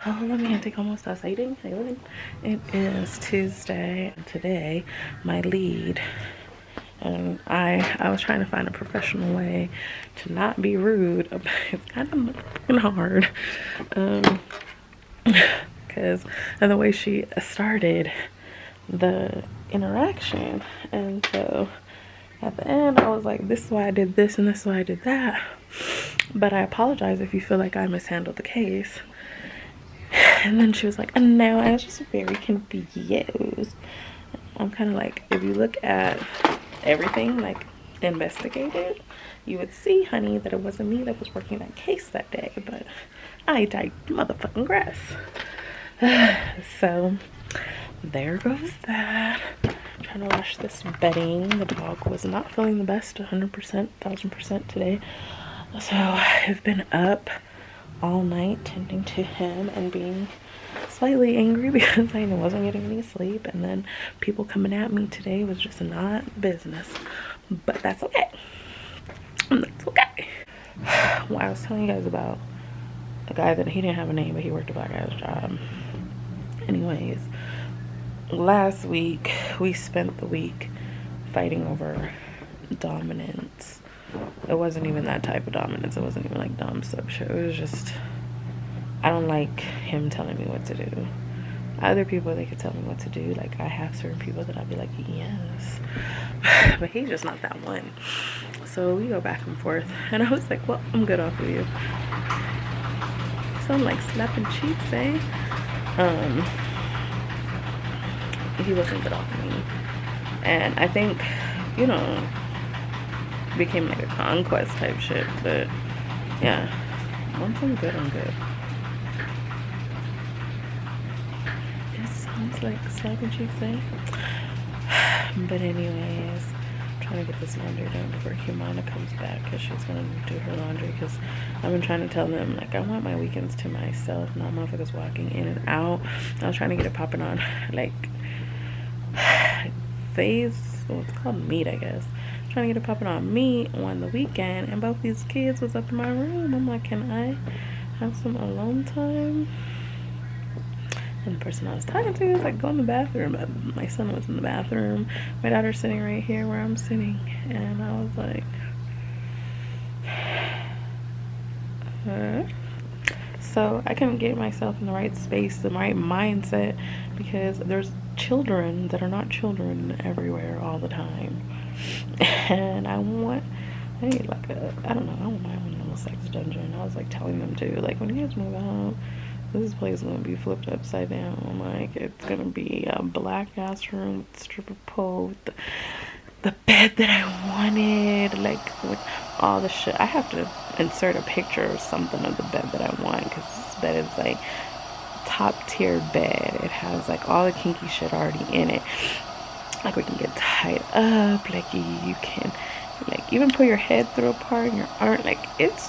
Hola mi gente, ¿cómo estás? How you doing? How you living? It is Tuesday, and today my lead, and I was trying to find a professional way to not be rude. It's kind of fucking hard, because of the way she started the interaction, and so at the end I was like, this is why I did this and this is why I did that, but I apologize if you feel like I mishandled the case. And then she was like, oh, no, I was just very confused. I'm kind of like, if you look at everything, like, investigated, you would see, honey, that it wasn't me that was working that case that day, but I died motherfucking grass. So, there goes that. I'm trying to wash this bedding. The dog was not feeling the best, 100%, 1000% today. So, I've been up all night tending to him and being slightly angry because I wasn't getting any sleep, and then people coming at me today was just not business, but that's okay. That's okay. Well, I was telling you guys about a guy that he didn't have a name, but he worked a black guy's job. Anyways, last week we spent the week fighting over dominance. It wasn't even that type of dominance. It wasn't even like dumb stuff shit. It was just, I don't like him telling me what to do. Other people, they could tell me what to do. Like, I have certain people that I'd be like, yes. But he's just not that one. So we go back and forth. And I was like, well, I'm good off of you. So I'm like slapping cheeks, eh? He wasn't good off of me. And I think, you know, became like a conquest type shit. But yeah, once I'm good, I'm good. It sounds like slapping cheeks, eh? But anyways, I'm trying to get this laundry done before Humana comes back, because she's gonna do her laundry. Because I've been trying to tell them, like, I want my weekends to myself, not motherfuckers walking in and out. I was trying to get it popping on, like, phase, what's called meat, I guess. Trying to get it popping on me on the weekend, and both these kids was up in my room. I'm like, can I have some alone time? And the person I was talking to was like, go in the bathroom. My son was in the bathroom. My daughter's sitting right here where I'm sitting. And I was like, So I couldn't get myself in the right space, the right mindset, because there's children that are not children everywhere all the time. And I need like I don't know, I want my own little sex dungeon. I was like telling them too, like, when you guys move out, this place is gonna be flipped upside down. Like, it's gonna be a black ass room with stripper pole, with the bed that I wanted, like, with all the shit. I have to insert a picture or something of the bed that I want, because this bed is like top tier bed. It has like all the kinky shit already in it. Like, we can get tied up, like you can like even put your head through a part and your arm, like, it's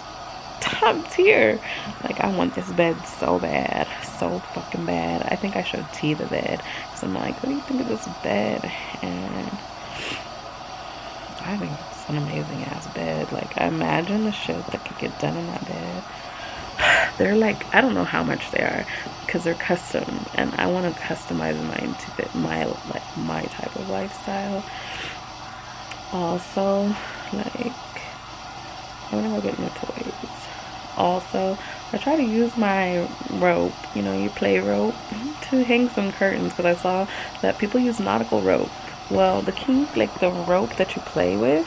top tier. Like, I want this bed so bad, so fucking bad. I think I should tee the bed, because I'm like, what do you think of this bed? And I think it's an amazing ass bed. Like, I imagine the shit that could get done in that bed. They're like, I don't know how much they are, because they're custom, and I want to customize mine to fit my type of lifestyle. Also, like, I want to go get new toys. Also, I try to use my rope, you play rope, to hang some curtains, because I saw that people use nautical rope. Well, the kink, like the rope that you play with,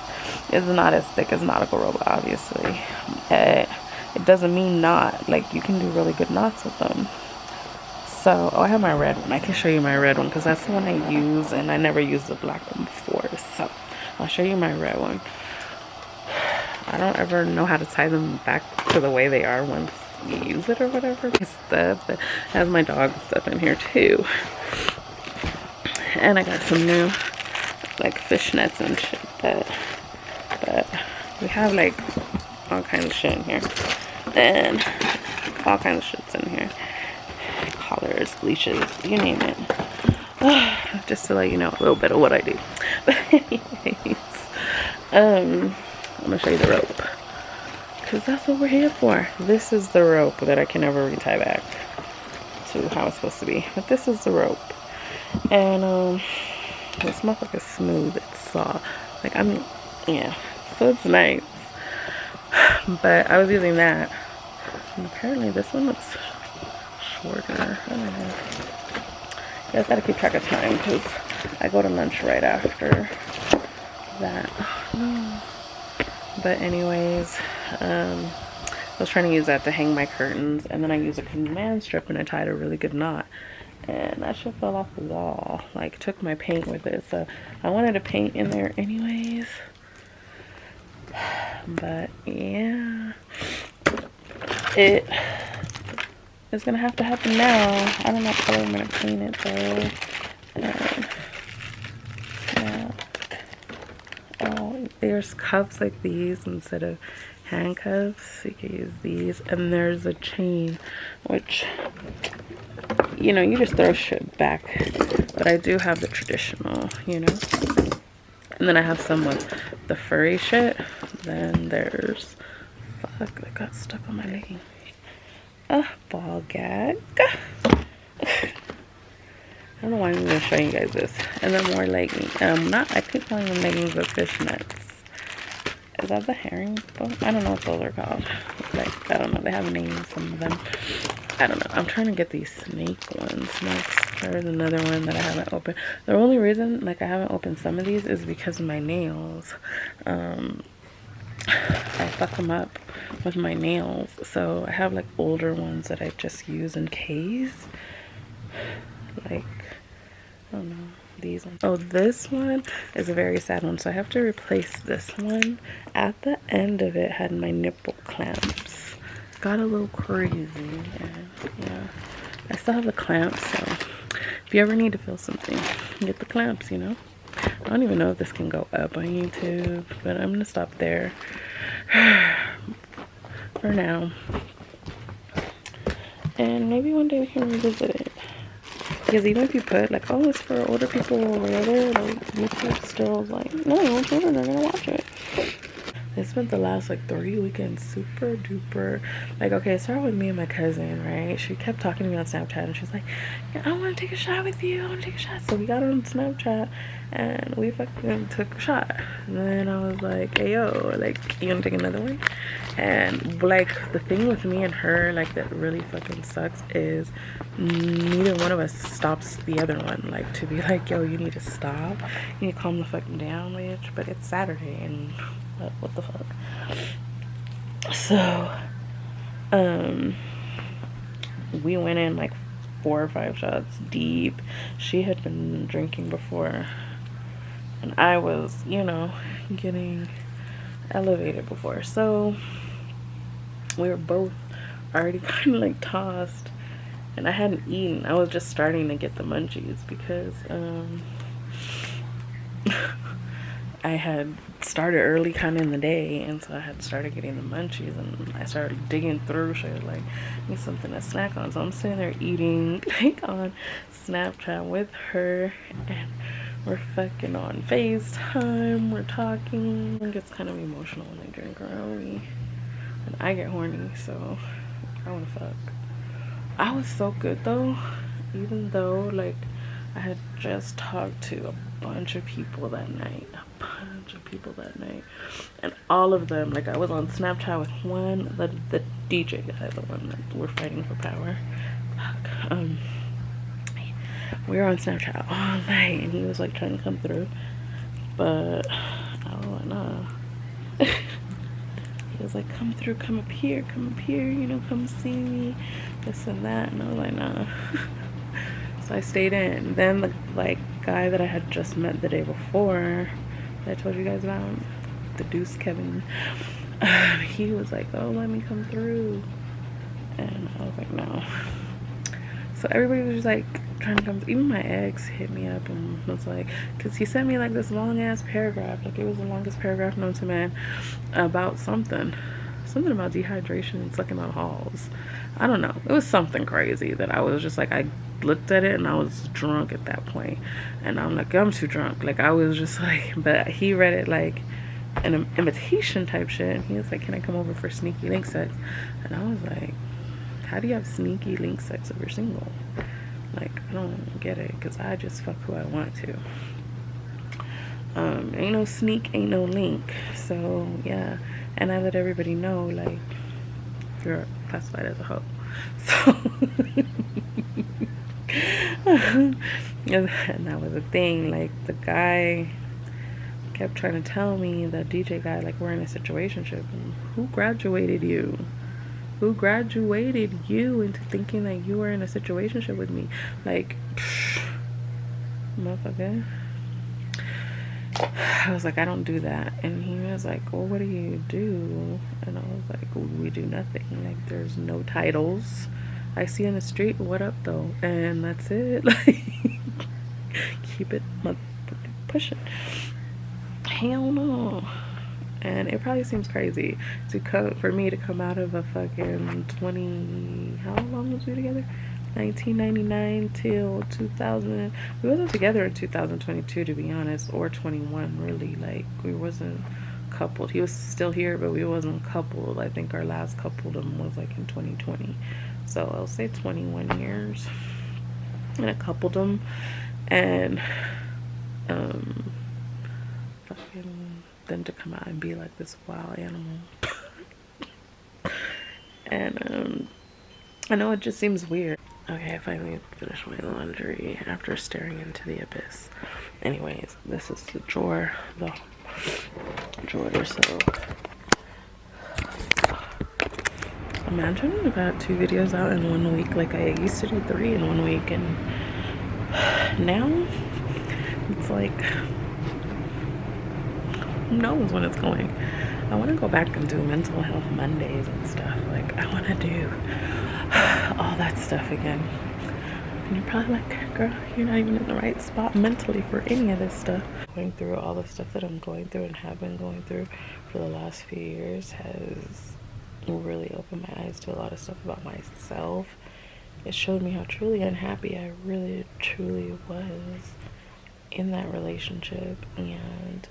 is not as thick as nautical rope, obviously. It doesn't mean knot. Like, you can do really good knots with them. So, I have my red one. I can show you my red one, because that's the one I use, and I never used the black one before. So, I'll show you my red one. I don't ever know how to tie them back to the way they are once you use it or whatever. Stuff that has my dog stuff in here too. And I got some new, like, fishnets and shit, but we have like all kinds of shit in here, and all kinds of shit's in here. Collars, leashes, you name it. Just to let you know a little bit of what I do. But anyways, I'm gonna show you the rope, because that's what we're here for. This is the rope that I can never retie back. to how it's supposed to be. But this is the rope. And this motherfucker is smooth. It's soft. Like, yeah. So it's nice. But I was using that. And apparently this one looks shorter. I don't know. You guys gotta keep track of time because I go to lunch right after that. No. But anyways, I was trying to use that to hang my curtains, and then I used a command strip and I tied a really good knot. And that shit fell off the wall. Like, took my paint with it. So I wanted to paint in there anyways. But yeah, it is gonna have to happen now. I don't know what color I'm gonna paint it though. And yeah. Oh, there's cuffs like these instead of handcuffs. You can use these. And there's a chain, which, you know, you just throw shit back. But I do have the traditional, you know. And then I have some with the furry shit. Then there's, fuck, that got stuck on my legging. A ball gag. I don't know why I'm gonna show you guys this. And then more leggings. I keep calling them leggings, but fishnets. Is that the herringbone? I don't know what those are called. Like, I don't know. They have names, some of them. I don't know. I'm trying to get these snake ones next. There's another one that I haven't opened. The only reason, like, I haven't opened some of these is because of my nails. I fuck them up with my nails. So I have, like, older ones that I just use in case. Like, I don't know. These ones. Oh, this one is a very sad one, so I have to replace this one. At the end of it had my nipple clamps. Got a little crazy, and yeah, I still have the clamps, so if you ever need to feel something, get the clamps, you know. I don't even know if this can go up on YouTube, but I'm gonna stop there for now, and maybe one day we can revisit it. Because even if you put, like, oh, it's for older people or whatever, like, YouTube still, like, no, children are gonna watch it. I spent the last, like, 3 weekends super duper, like, okay, it started with me and my cousin, right? She kept talking to me on Snapchat, and she's like, yeah, I want to take a shot with you, I want to take a shot. So we got on Snapchat, and we fucking took a shot. And then I was like, hey, yo, like, you want to take another one? And, like, the thing with me and her, like, that really fucking sucks is neither one of us stops the other one. Like, to be like, yo, you need to stop. You need to calm the fuck down, bitch. But it's Saturday, and what the fuck? So, we went in, like, 4 or 5 shots deep. She had been drinking before. And I was, you know, getting elevated before. So, we were both already kind of like tossed, and I hadn't eaten. I was just starting to get the munchies because I had started early kind of in the day, and so I had started getting the munchies, and I started digging through shit like, need something to snack on. So I'm sitting there eating, like, on Snapchat with her, and we're fucking on FaceTime, we're talking. It gets kind of emotional when they drink around me. And I get horny, so I wanna fuck. I was so good though, even though, like, I had just talked to a bunch of people that night. And all of them, like, I was on Snapchat with one, the DJ guy, the one that we're fighting for power. Fuck. We were on Snapchat all night, and he was, like, trying to come through. But I was like, nah. He was like, come through, come up here, you know, come see me, this and that. And I was like, nah. So I stayed in. Then the, like, guy that I had just met the day before, that I told you guys about, the Deuce Kevin, he was like, oh, let me come through. And I was like, no. So everybody was just, like, trying to come through. Even my ex hit me up and was like, because he sent me, like, this long ass paragraph, like, it was the longest paragraph known to man, about something about dehydration and sucking on halls. I don't know, it was something crazy that I was just like, I looked at it and I was drunk at that point, and I'm like, I'm too drunk. Like, I was just like, but he read it like an invitation type shit, and he was like, can I come over for sneaky link sex? And I was like, How do you have sneaky link sex if you're single? Like, I don't get it, because I just fuck who I want to. Ain't no sneak, ain't no link. So yeah, and I let everybody know, like, you're classified as a hoe. So and that was a thing. Like, the guy kept trying to tell me, the DJ guy, like, we're in a situationship. Who graduated you? Who graduated you into thinking that you were in a situationship with me? Like, motherfucker. I was like, I don't do that. And he was like, well, what do you do? And I was like, we do nothing. Like, there's no titles. I see you in the street, what up though? And that's it. Like, keep it pushing. Hell no. And it probably seems crazy for me to come out of a fucking 20, how long was we together? 1999 till 2000. We wasn't together in 2022, to be honest, or 21, really. Like, we wasn't coupled. He was still here, but we wasn't coupled. I think our last coupledom was like in 2020. So I'll say 21 years in a coupledom. And fucking then to come out and be like this wild animal. And I know it just seems weird. Okay, I finally finished my laundry after staring into the abyss. Anyways, this is the drawer. So imagine if I had 2 videos out in 1 week. Like, I used to do 3 in 1 week, and now it's like, who knows when it's going. I want to go back and do mental health Mondays and stuff. Like, I want to do all that stuff again. And you're probably like, girl, you're not even in the right spot mentally for any of this stuff. Going through all the stuff that I'm going through and have been going through for the last few years has really opened my eyes to a lot of stuff about myself. It showed me how truly unhappy I really truly was in that relationship, and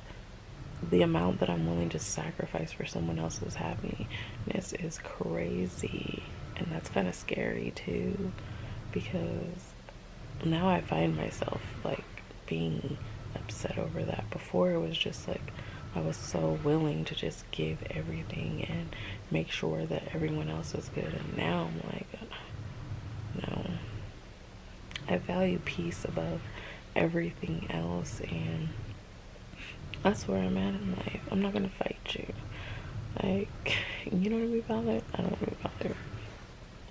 the amount that I'm willing to sacrifice for someone else's happiness is crazy. And that's kind of scary too, because now I find myself like being upset over that. Before it was just like I was so willing to just give everything and make sure that everyone else was good, and now I'm like, no, I value peace above everything else, and that's where I'm at in life. I'm not gonna fight you. Like, you don't want to be bothered, I don't want to be bothered.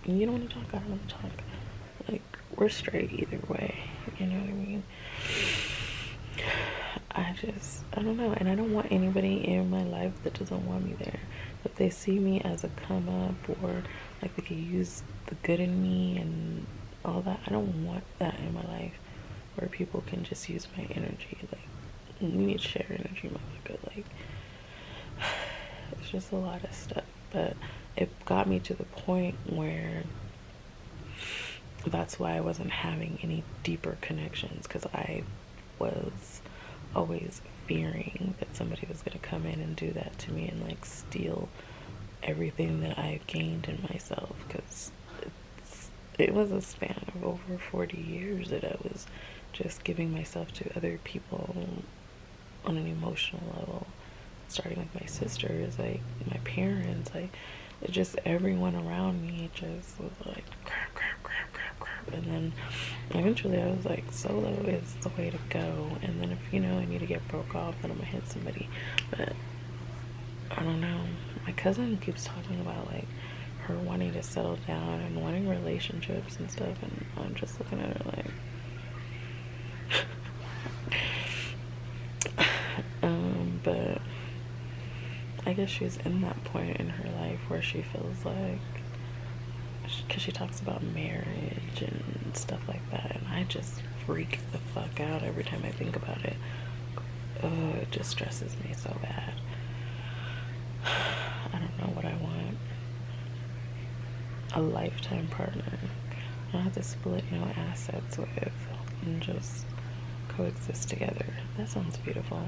You don't want to talk, I don't want to talk. Like, we're straight either way. You know what I mean? I don't know. And I don't want anybody in my life that doesn't want me there. If they see me as a come up, or like they could use the good in me and all that, I don't want that in my life, where people can just use my energy. Like, we need to share energy, motherfucker. Like, it's just a lot of stuff. But it got me to the point where that's why I wasn't having any deeper connections, because I was always fearing that somebody was going to come in and do that to me and like steal everything that I gained in myself, because it was a span of over 40 years that I was just giving myself to other people on an emotional level, starting with my sisters, like my parents, like just everyone around me just was like crap. And then eventually I was like, solo is the way to go. And then if I need to get broke off, then I'm gonna hit somebody. But I don't know, my cousin keeps talking about like her wanting to settle down and wanting relationships and stuff, and I'm just looking at her like but I guess she's in that point in her life where she feels like, because she talks about marriage and stuff like that, and I just freak the fuck out every time I think about it. It just stresses me so bad. I don't know what I want. A lifetime partner I don't have to split no assets with, and just coexist together. That sounds beautiful.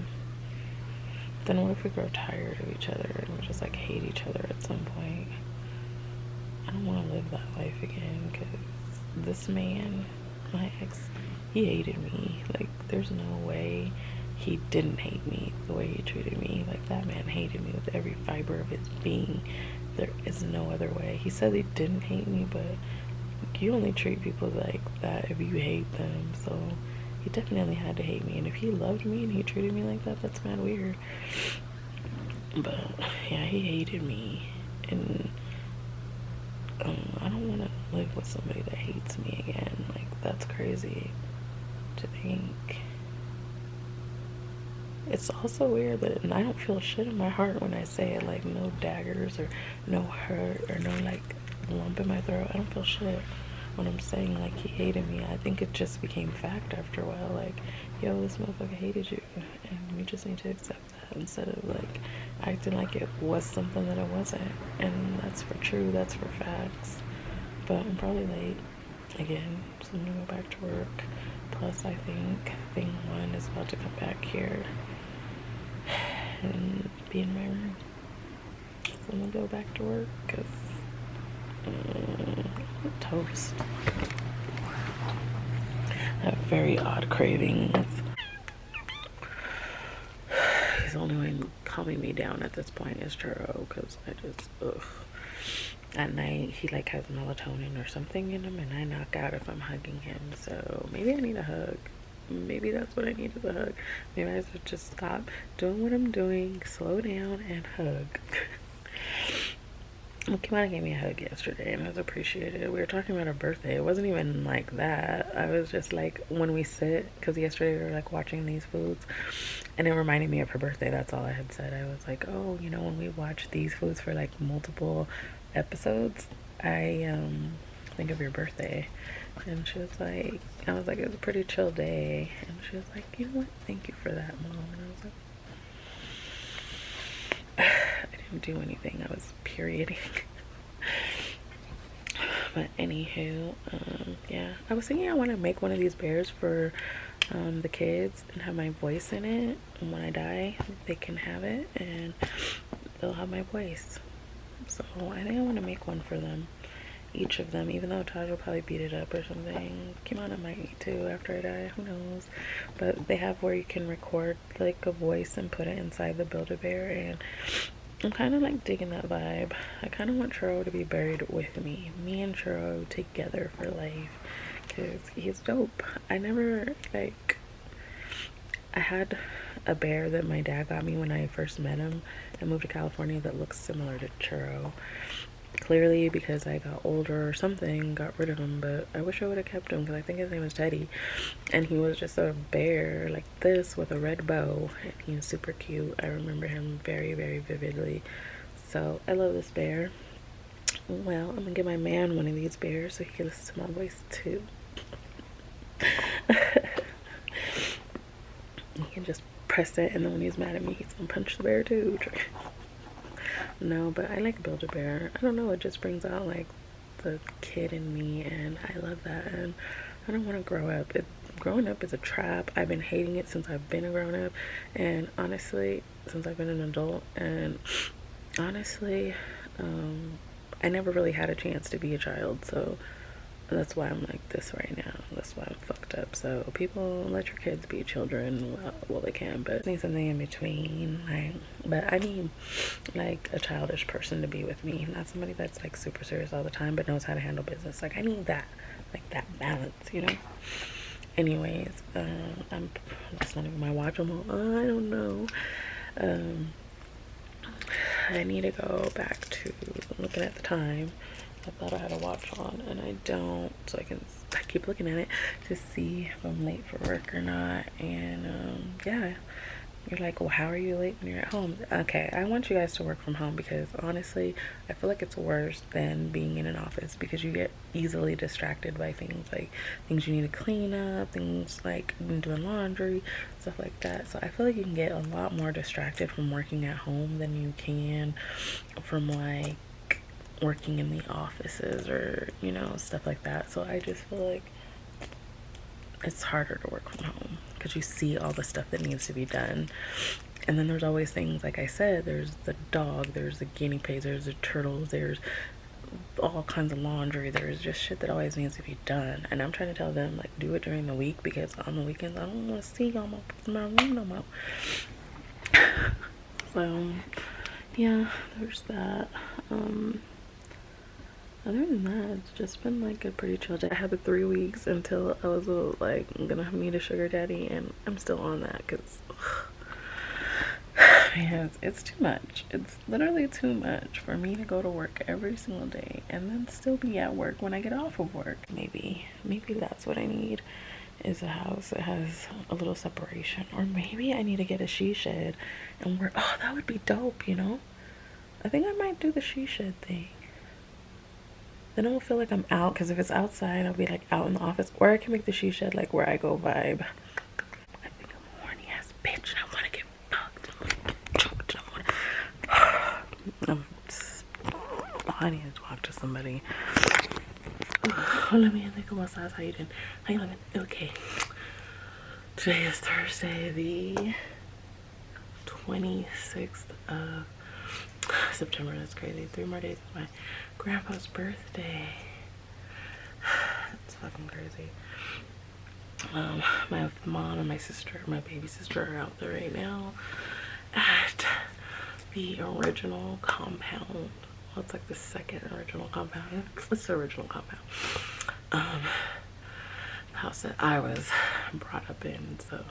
Then what if we grow tired of each other and we just like hate each other at some point? I don't want to live that life again, because this man, my ex, he hated me. Like, there's no way he didn't hate me the way he treated me. Like, that man hated me with every fiber of his being. There is no other way. He said he didn't hate me, but you only treat people like that if you hate them. So he definitely had to hate me. And if he loved me and he treated me like that, that's mad weird. But yeah, he hated me. And I don't want to live with somebody that hates me again. Like, that's crazy to think. It's also weird that I don't feel shit in my heart when I say it. Like, no daggers or no hurt or no, like, lump in my throat. I don't feel shit when I'm saying, like, he hated me. I think it just became fact after a while. Like, yo, this motherfucker hated you. And you just need to accept that instead of, like, acting like it was something that it wasn't. And that's for true. That's for facts. But I'm probably late again, so I'm gonna go back to work. Plus, I think thing one is about to come back here and be in my room. So I'm gonna go back to work because I'm toast. I have very odd cravings. He's the only one calming me down at this point is Churro, because I just, ugh. At night, he like has melatonin or something in him, and I knock out if I'm hugging him. So maybe I need a hug. Maybe that's what I need is a hug. Maybe I should just stop doing what I'm doing, slow down, and hug. Well, Kimani gave me a hug yesterday, and it was appreciated. We were talking about her birthday. It wasn't even like that. I was just like, when we sit, because yesterday we were like watching these foods, and it reminded me of her birthday. That's all I had said. I was like, oh, you know, when we watch these foods for like multiple episodes, I think of your birthday. And she was like, I was like, it was a pretty chill day. And she was like, you know what? Thank you for that, Mom. And I was like, I didn't do anything. I was perioding. But anywho, yeah, I was thinking I want to make one of these bears for the kids and have my voice in it. And when I die, they can have it and they'll have my voice. So I think I want to make one for them, each of them, even though Taj will probably beat it up or something. Kimana might need to after I die, who knows. But they have where you can record like a voice and put it inside the Build-A-Bear, and I'm kind of like digging that vibe. I kind of want Churro to be buried with me and Churro together for life, because he's dope. I never, like, I had a bear that my dad got me when I first met him and moved to California that looks similar to Churro. Clearly, because I got older or something, got rid of him, but I wish I would have kept him because I think his name was Teddy. And he was just a bear like this with a red bow, and he was super cute. I remember him very, very vividly. So I love this bear. Well, I'm gonna give my man one of these bears so he can listen to my voice too. He can just press it, and then when he's mad at me, he's gonna punch the bear too. No, but I like Build-A-Bear. I don't know, it just brings out like the kid in me, and I love that. And I don't want to grow up. Growing up is a trap. I've been hating it since I've been a grown up, and honestly, since I've been an adult. And honestly, I never really had a chance to be a child, so that's why I'm like this right now. That's why I'm fucked up. So people, let your kids be children while they can, but I need something in between. Like, but I need like a childish person to be with me, not somebody that's like super serious all the time but knows how to handle business. Like, I need that, like that balance, you know. Anyways, that's not even my watch. I don't know. I need to go back to looking at the time. I thought I had a watch on and I don't, so I keep looking at it to see if I'm late for work or not. And yeah, you're like, well, how are you late when you're at home? Okay, I want you guys to work from home because honestly, I feel like it's worse than being in an office because you get easily distracted by things like things you need to clean up, things like doing laundry, stuff like that. So I feel like you can get a lot more distracted from working at home than you can from like working in the offices or, you know, stuff like that. So I just feel like it's harder to work from home because you see all the stuff that needs to be done. And then there's always things, like I said, there's the dog, there's the guinea pigs, there's the turtles, there's all kinds of laundry. There's just shit that always needs to be done, and I'm trying to tell them like do it during the week because on the weekends I don't want to see y'all my room no more. So yeah, there's that. Other than that, it's just been like a pretty chill day. I had the 3 weeks until I was like gonna meet a sugar daddy, and I'm still on that because man, it's too much. It's literally too much for me to go to work every single day and then still be at work when I get off of work. Maybe that's what I need, is a house that has a little separation. Or maybe I need to get a she shed and work. Oh, that would be dope, you know? I think I might do the she shed thing. Then I won't feel like I'm out, because if it's outside, I'll be like out in the office. Or I can make the she shed like where I go vibe. I think I'm a horny ass bitch and I want to get fucked. I need to talk to somebody. Let me think about size. How you doing? How you living? Okay. Today is Thursday, the 26th of September. That's crazy. 3 more days of my grandpa's birthday. It's fucking crazy. My mom and my sister, my baby sister, are out there right now at the original compound. Well, it's like the second original compound. It's the original compound. The house that I was brought up in, so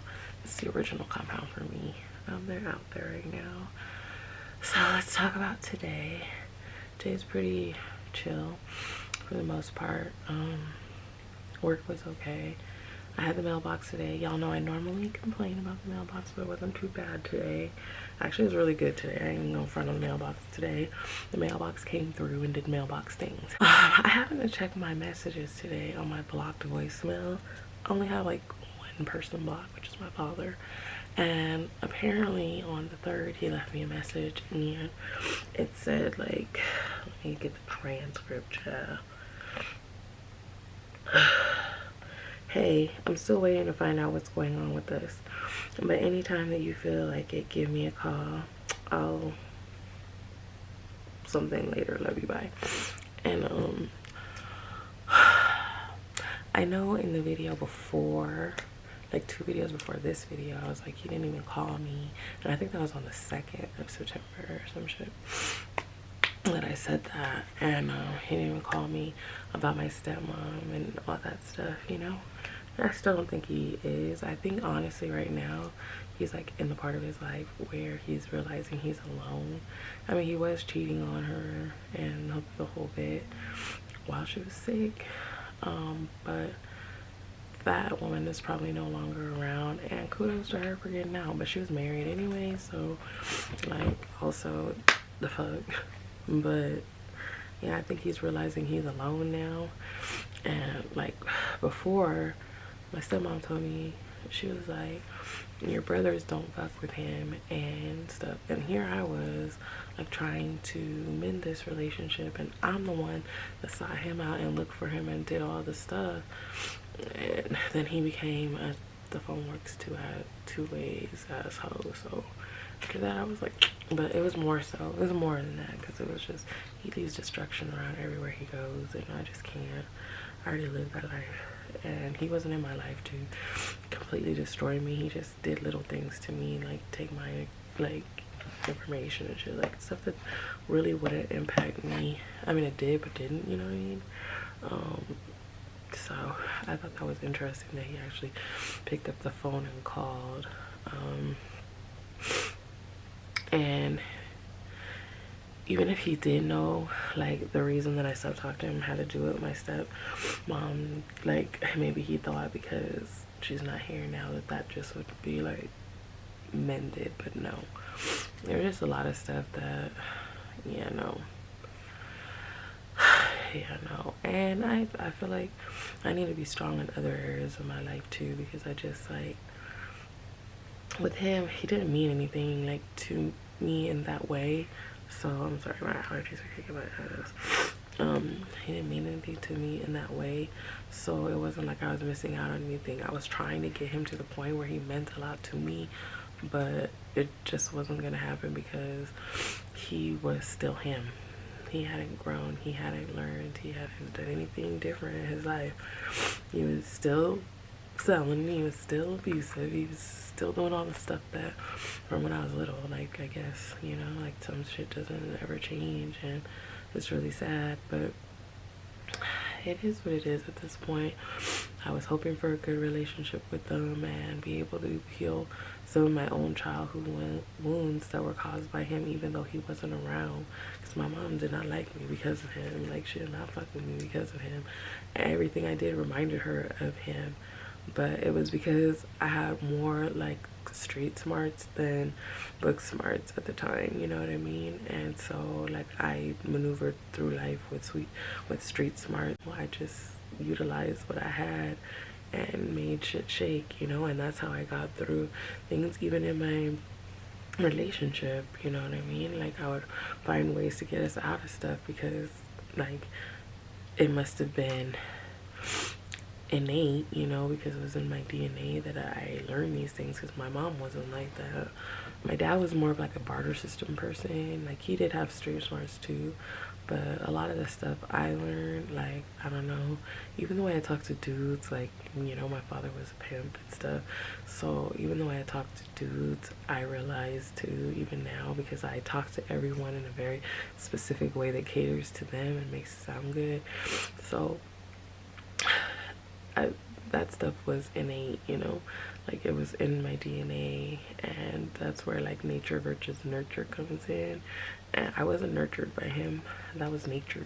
it's the original compound for me. They're out there right now. So let's talk about today. Today's pretty chill for the most part. Work was okay. I had the mailbox today. Y'all know I normally complain about the mailbox, but it wasn't too bad today. Actually, it was really good today. I ain't even go in front of the mailbox today. The mailbox came through and did mailbox things. I happened to check my messages today on my blocked voicemail. I only have like one person blocked, which is my father. And apparently on the 3rd, he left me a message, and it said like, let me get the transcript, child. Hey, I'm still waiting to find out what's going on with this, but anytime that you feel like it, give me a call. I'll something later. Love you, bye. And I know in the video before, like 2 videos before this video, I was like, he didn't even call me, and I think that was on the 2nd of September or some shit that I said that. And he didn't even call me about my stepmom and all that stuff, you know. I still don't think he is. I think honestly right now he's like in the part of his life where he's realizing he's alone. I mean, he was cheating on her and the whole bit while she was sick, but that woman is probably no longer around, and kudos to her for getting out. But she was married anyway, so like, also the fuck. But yeah, I think he's realizing he's alone now. And like before, my stepmom told me, she was like, your brothers don't fuck with him and stuff. And here I was like trying to mend this relationship, and I'm the one that sought him out and looked for him and did all the stuff. And then he became the phone works two ways asshole. So after that I was like, but it was more so, it was more than that, because it was just, he leaves destruction around everywhere he goes, and I just can't. I already lived that life, and he wasn't in my life to completely destroy me. He just did little things to me, like take my like information and shit, like stuff that really wouldn't impact me. I mean, it did, but didn't, you know what I mean? So I thought that was interesting that he actually picked up the phone and called. And even if he did know, like, the reason that I stopped talking to him had to do with my stepmom, like, maybe he thought because she's not here now that just would be, like, mended. But no, there's just a lot of stuff that, yeah, no. Yeah, no. And I feel like I need to be strong in other areas of my life, too, because I just, like, with him, he didn't mean anything, like, to me in that way. So I'm sorry, my allergies are kicking my ass. He didn't mean anything to me in that way, so it wasn't like I was missing out on anything. I was trying to get him to the point where he meant a lot to me, but it just wasn't gonna happen because he was still him. He hadn't grown, he hadn't learned, he hadn't done anything different in his life. He was still selling, he was still abusive, he was still doing all the stuff that from when I was little. Like, I guess, you know, like some shit doesn't ever change, and it's really sad, but it is what it is at this point. I was hoping for a good relationship with them and be able to heal some of my own childhood wounds that were caused by him, even though he wasn't around. Because my mom did not like me because of him. Like, she did not fuck with me because of him. And everything I did reminded her of him. But it was because I had more like street smarts than book smarts at the time, you know what I mean? And so like I maneuvered through life with street smart. I just utilized what I had and made shit shake, you know, and that's how I got through things, even in my relationship, you know what I mean? Like, I would find ways to get us out of stuff because like it must have been innate, you know, because it was in my DNA that I learned these things, because my mom wasn't like that. My dad was more of like a barter system person. Like, he did have street smarts too, but a lot of the stuff I learned, like, I don't know, even the way I talk to dudes, like, you know, my father was a pimp and stuff, so even the way I talk to dudes, I realize too, even now, because I talk to everyone in a very specific way that caters to them and makes it sound good. So that stuff was innate, you know, like it was in my DNA, and that's where like nature versus nurture comes in. And I wasn't nurtured by him, that was natured.